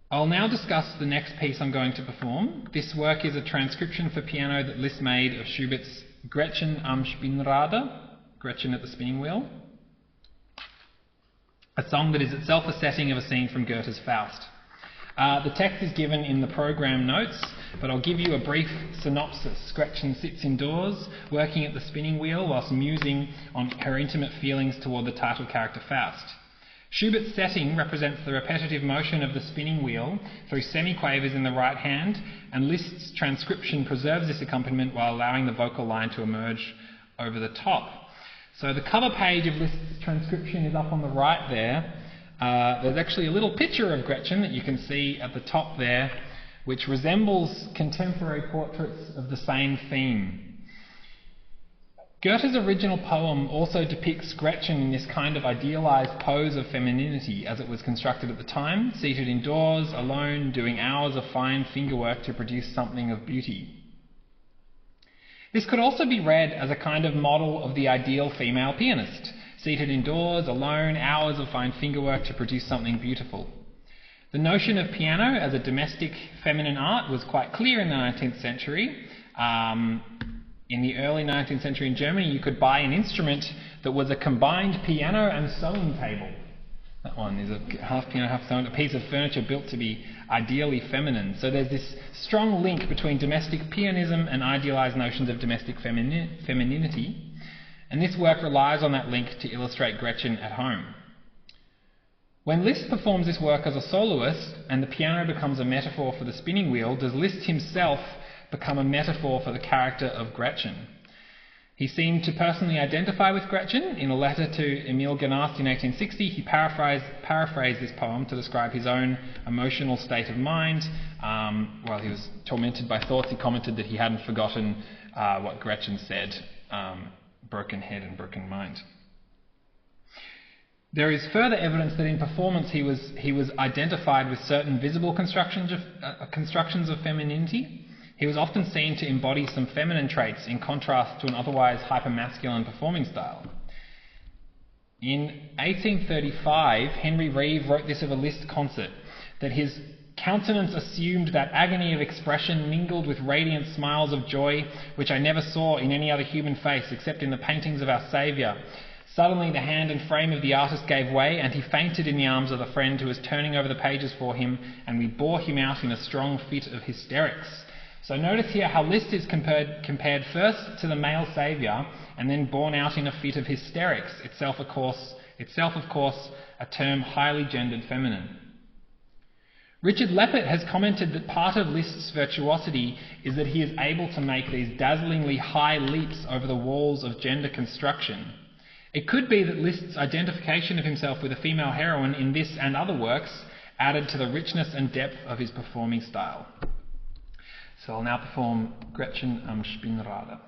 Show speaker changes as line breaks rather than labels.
I'll now discuss the next piece I'm going to perform. This work is a transcription for piano that Liszt made of Schubert's Gretchen am Spinnrade, Gretchen at the spinning wheel, a song that is itself a setting of a scene from Goethe's Faust. The text is given in the program notes, but I'll give you a brief synopsis. Gretchen sits indoors, working at the spinning wheel whilst musing on her intimate feelings toward the title character Faust. Schubert's setting represents the repetitive motion of the spinning wheel through semiquavers in the right hand, and Liszt's transcription preserves this accompaniment while allowing the vocal line to emerge over the top. So the cover page of Liszt's transcription is up on the right there. There's actually a little picture of Gretchen that you can see at the top there, which resembles contemporary portraits of the same theme. Goethe's original poem also depicts Gretchen in this kind of idealised pose of femininity as it was constructed at the time, seated indoors, alone, doing hours of fine fingerwork to produce something of beauty. This could also be read as a kind of model of the ideal female pianist, seated indoors, alone, hours of fine fingerwork to produce something beautiful. The notion of piano as a domestic feminine art was quite clear in the 19th century. In the early 19th century in Germany, you could buy an instrument that was a combined piano and sewing table. That one is a half piano, half sewing, a piece of furniture built to be ideally feminine. So there's this strong link between domestic pianism and idealised notions of domestic femininity. And this work relies on that link to illustrate Gretchen at home. When Liszt performs this work as a soloist and the piano becomes a metaphor for the spinning wheel, does Liszt himself become a metaphor for the character of Gretchen? He seemed to personally identify with Gretchen. In a letter to Emil Ganast in 1860, he paraphrased this poem to describe his own emotional state of mind. While he was tormented by thoughts, he commented that he hadn't forgotten what Gretchen said, broken head and broken mind. There is further evidence that in performance he was identified with certain visible constructions of femininity. He was often seen to embody some feminine traits in contrast to an otherwise hypermasculine performing style. In 1835, Henry Reeve wrote this of a Liszt concert, that his countenance assumed that agony of expression mingled with radiant smiles of joy which I never saw in any other human face except in the paintings of our Saviour. Suddenly the hand and frame of the artist gave way, and he fainted in the arms of the friend who was turning over the pages for him, and we bore him out in a strong fit of hysterics. So notice here how Liszt is compared first to the male saviour and then borne out in a fit of hysterics, itself of course a term highly gendered feminine. Richard Leppert has commented that part of Liszt's virtuosity is that he is able to make these dazzlingly high leaps over the walls of gender construction. It could be that Liszt's identification of himself with a female heroine in this and other works added to the richness and depth of his performing style. So I'll now perform Gretchen am Spinnrade.